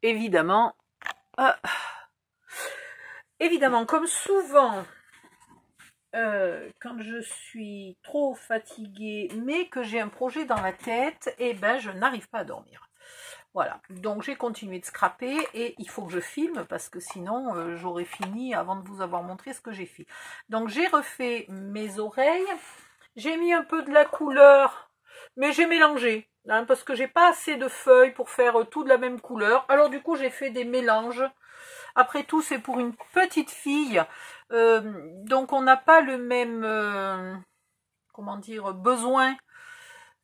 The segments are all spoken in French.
évidemment, euh, évidemment, comme souvent, quand je suis trop fatiguée, mais que j'ai un projet dans la tête, et ben je n'arrive pas à dormir. Voilà, donc j'ai continué de scraper et il faut que je filme parce que sinon j'aurais fini avant de vous avoir montré ce que j'ai fait. Donc j'ai refait mes oreilles, j'ai mis un peu de la couleur, mais j'ai mélangé, hein, parce que j'ai pas assez de feuilles pour faire tout de la même couleur. Alors du coup j'ai fait des mélanges. Après tout, c'est pour une petite fille, donc on n'a pas le même, comment dire, besoin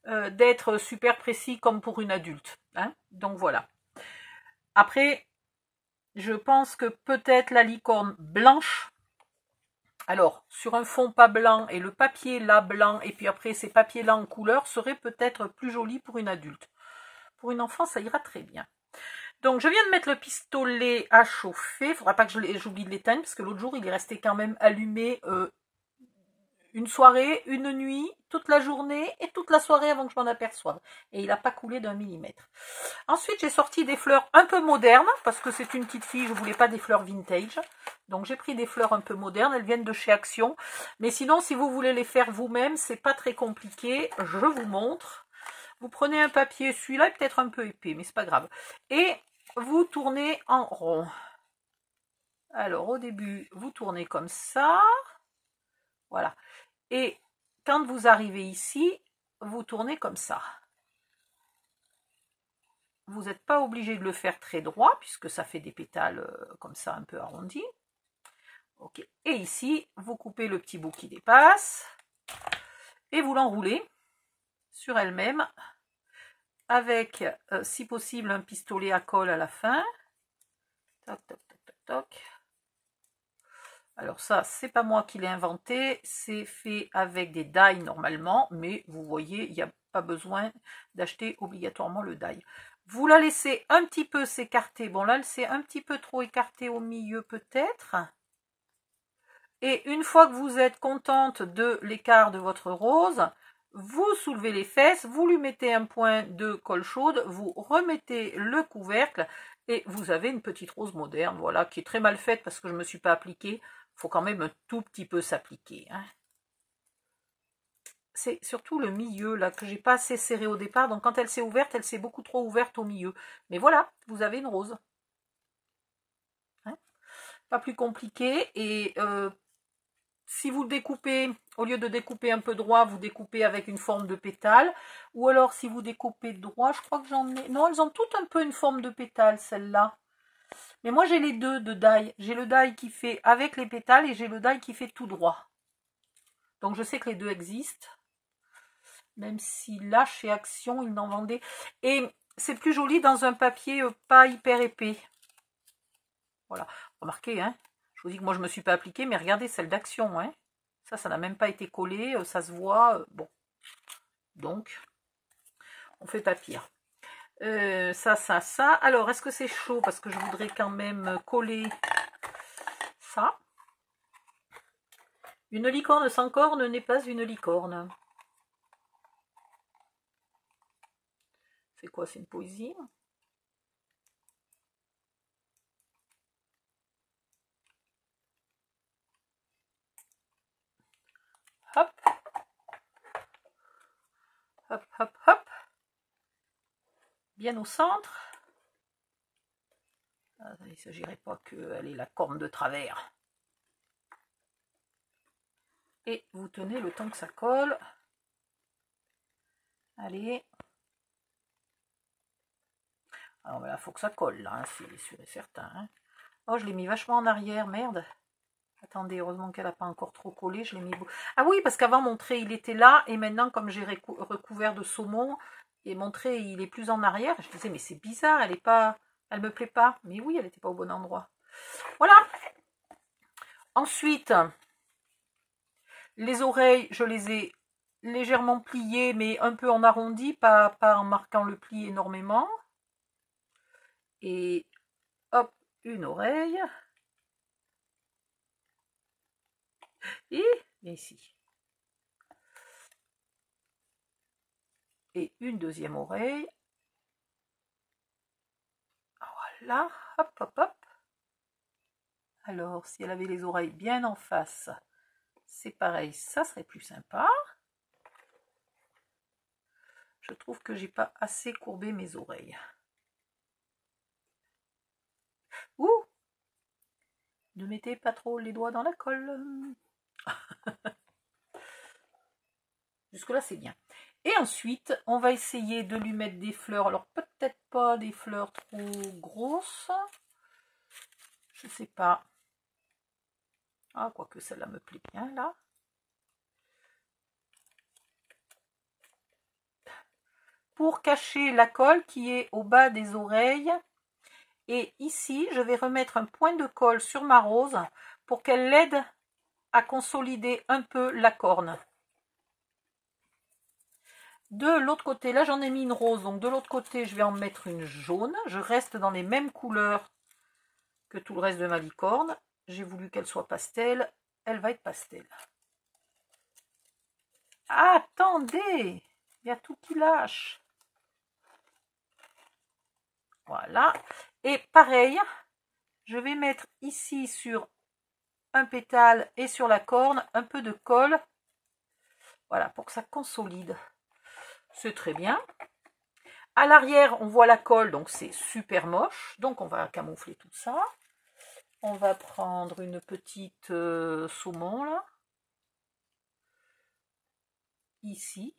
d'être super précis comme pour une adulte. Hein. Donc voilà. Après, je pense que peut-être la licorne blanche, alors sur un fond pas blanc et le papier là blanc, et puis après ces papiers là en couleur, serait peut-être plus joli pour une adulte. Pour une enfant, ça ira très bien. Donc je viens de mettre le pistolet à chauffer, il ne faudra pas que j'oublie de l'éteindre, parce que l'autre jour il est resté quand même allumé une soirée, une nuit, toute la journée et toute la soirée avant que je m'en aperçoive. Et il n'a pas coulé d'1 millimètre. Ensuite j'ai sorti des fleurs un peu modernes, parce que c'est une petite fille, je ne voulais pas des fleurs vintage. Donc j'ai pris des fleurs un peu modernes, elles viennent de chez Action. Mais sinon si vous voulez les faire vous-même, c'est pas très compliqué, je vous montre. Vous prenez un papier, celui-là est peut-être un peu épais, mais c'est pas grave. Et vous tournez en rond. Alors au début, vous tournez comme ça. Voilà. Et quand vous arrivez ici, vous tournez comme ça. Vous n'êtes pas obligé de le faire très droit, puisque ça fait des pétales comme ça, un peu arrondis. Ok. Et ici, vous coupez le petit bout qui dépasse. Et vous l'enroulez sur elle-même. Avec, si possible, un pistolet à colle à la fin. Toc, toc, toc, toc, toc. Alors ça, c'est pas moi qui l'ai inventé, c'est fait avec des die normalement, mais vous voyez, il n'y a pas besoin d'acheter obligatoirement le die. Vous la laissez un petit peu s'écarter. Bon là, elle s'est un petit peu trop écartée au milieu peut-être. Et une fois que vous êtes contente de l'écart de votre rose, vous soulevez les fesses, vous lui mettez un point de colle chaude, vous remettez le couvercle et vous avez une petite rose moderne, voilà, qui est très mal faite parce que je ne me suis pas appliquée. Il faut quand même un tout petit peu s'appliquer. Hein. C'est surtout le milieu là que j'ai pas assez serré au départ, donc quand elle s'est ouverte, elle s'est beaucoup trop ouverte au milieu. Mais voilà, vous avez une rose. Hein. Pas plus compliqué et si vous découpez, au lieu de découper un peu droit, vous découpez avec une forme de pétale. Ou alors, si vous découpez droit, je crois que j'en ai... Non, elles ont toutes un peu une forme de pétale, celle-là. Mais moi, j'ai les deux de die. J'ai le die qui fait avec les pétales et j'ai le die qui fait tout droit. Donc, je sais que les deux existent. Même si là, chez Action, ils n'en vendaient. Et c'est plus joli dans un papier pas hyper épais. Voilà. Remarquez, hein. Je vous dis que moi, je ne me suis pas appliquée, mais regardez celle d'Action, hein. Ça n'a même pas été collé, ça se voit. Bon. Donc, on fait pas pire. Ça. Alors, est-ce que c'est chaud? Parce que je voudrais quand même coller ça. Une licorne sans corne n'est pas une licorne. C'est quoi? C'est une poésie? Hop. Hop, hop, hop. Bien au centre. Ah, il ne s'agirait pas qu'elle ait la corne de travers. Et vous tenez le temps que ça colle. Allez. Alors là, il faut que ça colle, là, hein, c'est sûr et certain. Hein. Oh, je l'ai mis vachement en arrière, merde. Attendez, heureusement qu'elle n'a pas encore trop collé, je l'ai mis... Ah oui, parce qu'avant, mon trait, il était là, et maintenant, comme j'ai recouvert de saumon, et mon trait, il est plus en arrière, je disais, mais c'est bizarre, elle est pas... Elle me plaît pas. Mais oui, elle n'était pas au bon endroit. Voilà. Ensuite, les oreilles, je les ai légèrement pliées, mais un peu en arrondi, pas en marquant le pli énormément. Et hop, une oreille. Et ici. Et une deuxième oreille. Voilà. Là, hop, hop, hop. Alors, si elle avait les oreilles bien en face, c'est pareil, ça serait plus sympa. Je trouve que j'ai pas assez courbé mes oreilles. Ouh! Ne mettez pas trop les doigts dans la colle. Jusque-là, c'est bien. Et ensuite, on va essayer de lui mettre des fleurs. Alors, peut-être pas des fleurs trop grosses. Je sais pas. Ah, quoique celle-là me plaît bien, là. Pour cacher la colle qui est au bas des oreilles. Et ici, je vais remettre un point de colle sur ma rose pour qu'elle l'aide à consolider un peu la corne. De l'autre côté, là j'en ai mis une rose, donc de l'autre côté je vais en mettre une jaune. Je reste dans les mêmes couleurs que tout le reste de ma licorne. J'ai voulu qu'elle soit pastel, elle va être pastel. Attendez, il y a tout qui lâche. Voilà, et pareil, je vais mettre ici sur un pétale et sur la corne un peu de colle. Voilà, pour que ça consolide. C'est très bien. À l'arrière, on voit la colle, donc c'est super moche. Donc on va camoufler tout ça. On va prendre une petite saumon là. Ici.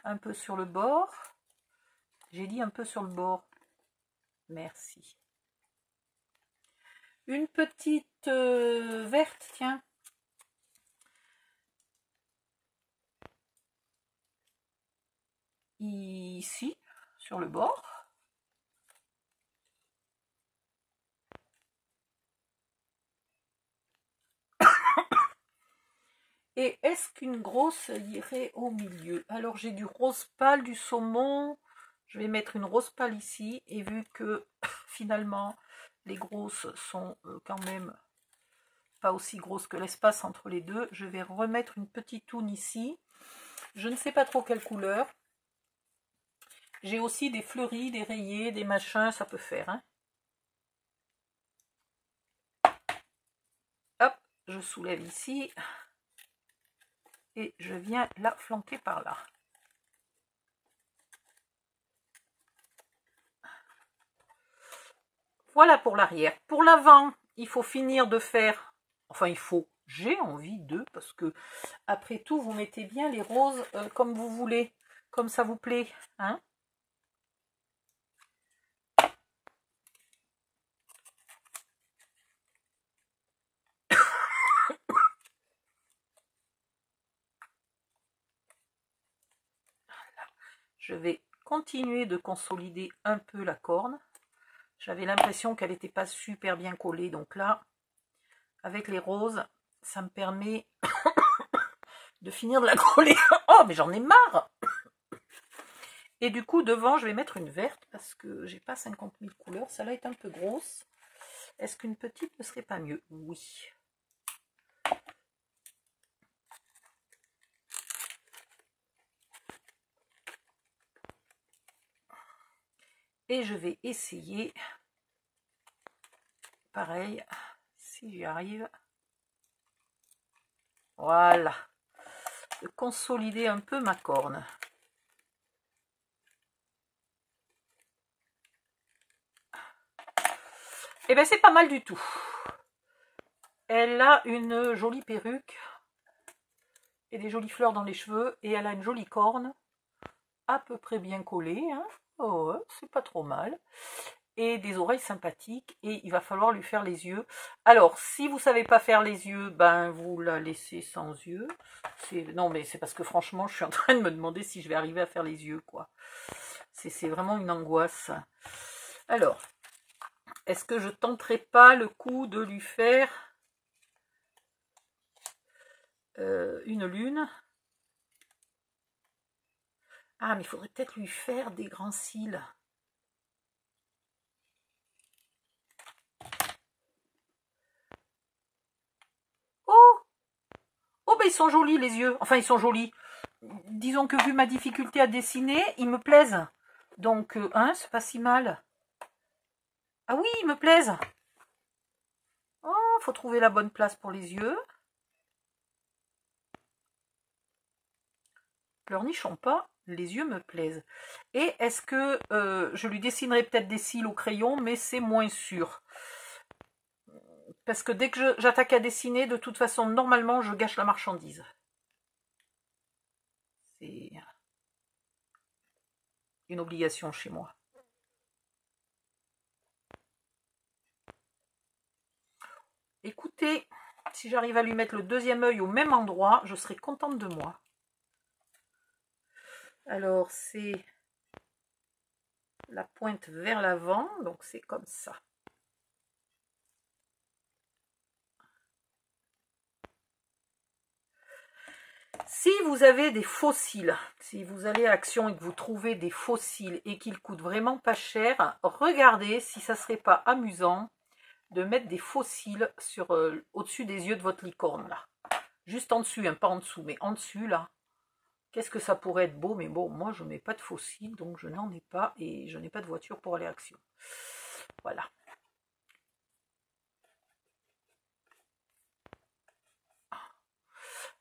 Un peu sur le bord. J'ai dit un peu sur le bord. Merci. Une petite verte, tiens. Ici, sur le bord. Et est-ce qu'une grosse irait au milieu? Alors j'ai du rose pâle, du saumon. Je vais mettre une rose pâle ici. Et vu que finalement les grosses sont quand même pas aussi grosses que l'espace entre les deux, je vais remettre une petite toune ici. Je ne sais pas trop quelle couleur. J'ai aussi des fleuris, des rayés, des machins, ça peut faire. Hein. Hop, je soulève ici. Et je viens la flanquer par là. Voilà pour l'arrière. Pour l'avant, il faut finir de faire, enfin j'ai envie de, parce que après tout, vous mettez bien les roses comme vous voulez, comme ça vous plaît. Hein. Je vais continuer de consolider un peu la corne. J'avais l'impression qu'elle n'était pas super bien collée, donc là, avec les roses, ça me permet de finir de la coller. Oh, mais j'en ai marre! Et du coup, devant, je vais mettre une verte, parce que j'ai pas 50 000 couleurs. Celle-là est un peu grosse. Est-ce qu'une petite ne serait pas mieux? Oui. Et je vais essayer, pareil, si j'y arrive, voilà, de consolider un peu ma corne. Et bien c'est pas mal du tout. Elle a une jolie perruque et des jolies fleurs dans les cheveux et elle a une jolie corne à peu près bien collée. Hein. Oh, c'est pas trop mal. Et des oreilles sympathiques et il va falloir lui faire les yeux. Alors, si vous savez pas faire les yeux, ben vous la laissez sans yeux. Non, mais c'est parce que franchement, je suis en train de me demander si je vais arriver à faire les yeux, quoi. C'est vraiment une angoisse. Alors, est-ce que je tenterai pas le coup de lui faire une lune? Ah, mais il faudrait peut-être lui faire des grands cils. Oh, ben ils sont jolis les yeux. Enfin, ils sont jolis. Disons que vu ma difficulté à dessiner, ils me plaisent. Donc, hein, c'est pas si mal. Ah oui, ils me plaisent. Oh, faut trouver la bonne place pour les yeux. Pleurnichons pas, les yeux me plaisent. Et est-ce que je lui dessinerai peut-être des cils au crayon, mais c'est moins sûr. Parce que dès que j'attaque à dessiner, de toute façon, normalement, je gâche la marchandise. C'est une obligation chez moi. Écoutez, si j'arrive à lui mettre le deuxième œil au même endroit, je serai contente de moi. Alors, c'est la pointe vers l'avant, donc c'est comme ça. Si vous avez des faux cils, si vous allez à Action et que vous trouvez des faux cils et qu'ils coûtent vraiment pas cher, regardez si ça serait pas amusant de mettre des faux cils sur au-dessus des yeux de votre licorne là. Juste en dessus, hein, pas en dessous, mais en dessus là. Qu'est-ce que ça pourrait être beau, mais bon, moi je mets pas de faux cils, donc je n'en ai pas et je n'ai pas de voiture pour aller à Action. Voilà.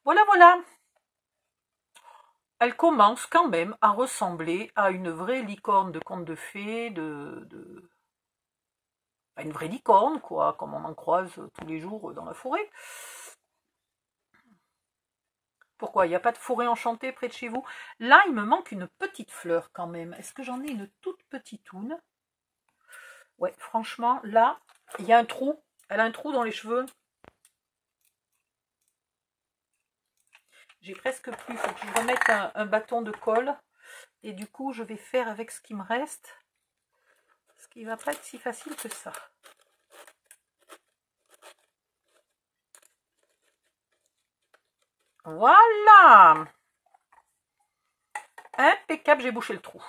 Voilà, voilà. Elle commence quand même à ressembler à une vraie licorne de conte de fées, à une vraie licorne, quoi, comme on en croise tous les jours dans la forêt. Pourquoi? Il n'y a pas de forêt enchantée près de chez vous? Là, il me manque une petite fleur quand même. Est-ce que j'en ai une toute petitoune? Ouais, franchement, là, il y a un trou. Elle a un trou dans les cheveux. J'ai presque plus. Il faut que je remette un bâton de colle. Et du coup, je vais faire avec ce qui me reste. Ce qui va pas être si facile que ça. Voilà! Impeccable, j'ai bouché le trou.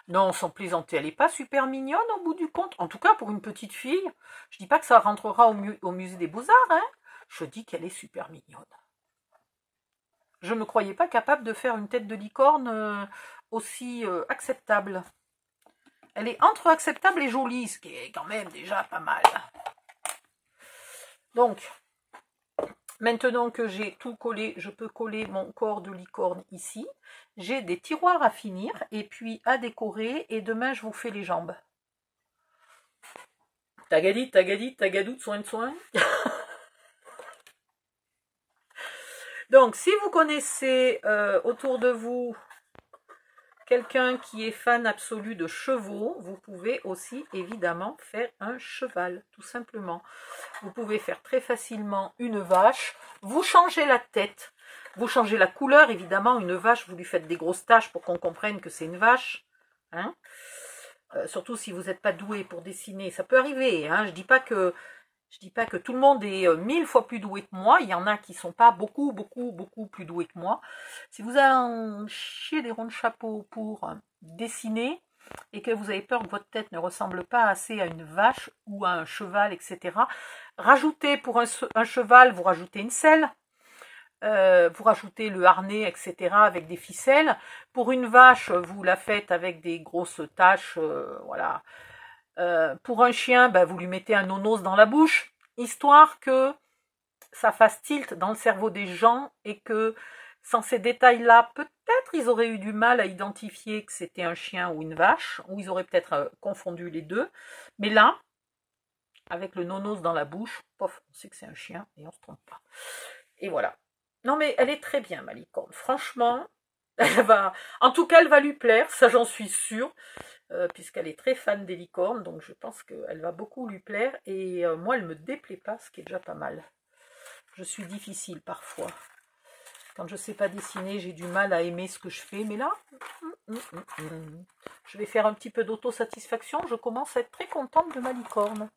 Non, sans plaisanter, elle n'est pas super mignonne au bout du compte. En tout cas, pour une petite fille, je dis pas que ça rentrera au musée des Beaux-Arts, hein. Je dis qu'elle est super mignonne. Je ne me croyais pas capable de faire une tête de licorne aussi acceptable. Elle est entre acceptable et jolie, ce qui est quand même déjà pas mal. Donc, maintenant que j'ai tout collé, je peux coller mon corps de licorne ici. J'ai des tiroirs à finir et puis à décorer. Et demain, je vous fais les jambes. Tagadit, tagadit, tagadou, soin de soin. Donc, si vous connaissez autour de vous quelqu'un qui est fan absolu de chevaux, vous pouvez aussi évidemment faire un cheval, tout simplement. Vous pouvez faire très facilement une vache, vous changez la tête, vous changez la couleur, évidemment, une vache, vous lui faites des grosses taches pour qu'on comprenne que c'est une vache. Hein, surtout si vous n'êtes pas doué pour dessiner, ça peut arriver. Hein, je dis pas que tout le monde est 1000 fois plus doué que moi. Il y en a qui sont pas beaucoup plus doués que moi. Si vous avez chier des ronds de chapeau pour dessiner et que vous avez peur que votre tête ne ressemble pas assez à une vache ou à un cheval, etc., rajoutez pour un cheval, vous rajoutez une selle. Vous rajoutez le harnais, etc., avec des ficelles. Pour une vache, vous la faites avec des grosses taches, voilà. Pour un chien, ben, vous lui mettez un nonos dans la bouche, histoire que ça fasse tilt dans le cerveau des gens et que sans ces détails-là, peut-être ils auraient eu du mal à identifier que c'était un chien ou une vache, ou ils auraient peut-être confondu les deux. Mais là, avec le nonos dans la bouche, pof, on sait que c'est un chien et on se trompe pas. Et voilà. Non mais elle est très bien, ma licorne. Franchement, en tout cas, elle va lui plaire, ça j'en suis sûre. Puisqu'elle est très fan des licornes, donc je pense qu'elle va beaucoup lui plaire, et moi elle me déplaît pas, ce qui est déjà pas mal. Je suis difficile parfois. Quand je sais pas dessiner, j'ai du mal à aimer ce que je fais, mais là, je vais faire un petit peu d'autosatisfaction, je commence à être très contente de ma licorne.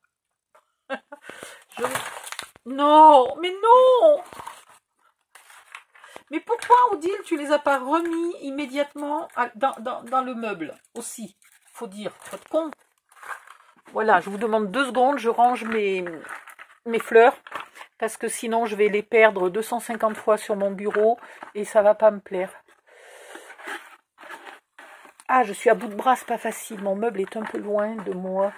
Non, mais non! Mais pourquoi, Odile, tu les as pas remis immédiatement dans le meuble aussi? Faut dire, faut être con. Voilà, je vous demande 2 secondes, je range mes fleurs, parce que sinon je vais les perdre 250 fois sur mon bureau et ça va pas me plaire. Ah, je suis à bout de bras, c'est pas facile. Mon meuble est un peu loin de moi.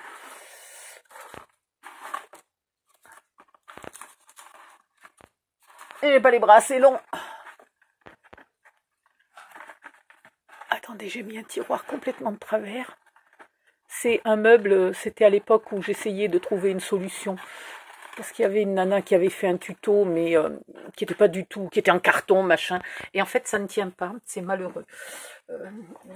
Et j'ai pas les bras assez longs. Attendez, j'ai mis un tiroir complètement de travers. C'est un meuble, c'était à l'époque où j'essayais de trouver une solution. Parce qu'il y avait une nana qui avait fait un tuto, mais qui n'était pas du tout, qui était en carton, machin. Et en fait, ça ne tient pas, c'est malheureux.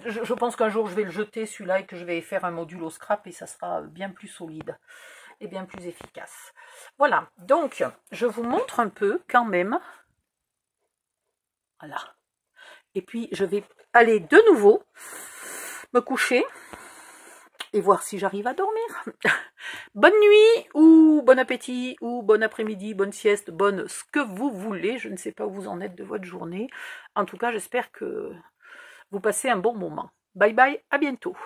Je pense qu'un jour, je vais le jeter, celui-là, et que je vais faire un module au scrap, et ça sera bien plus solide et bien plus efficace. Voilà, donc, je vous montre un peu, quand même. Voilà. Et puis, je vais aller de nouveau me coucher et voir si j'arrive à dormir. Bonne nuit, ou bon appétit, ou bon après-midi, bonne sieste, bonne ce que vous voulez. Je ne sais pas où vous en êtes de votre journée. En tout cas, j'espère que vous passez un bon moment. Bye bye, à bientôt.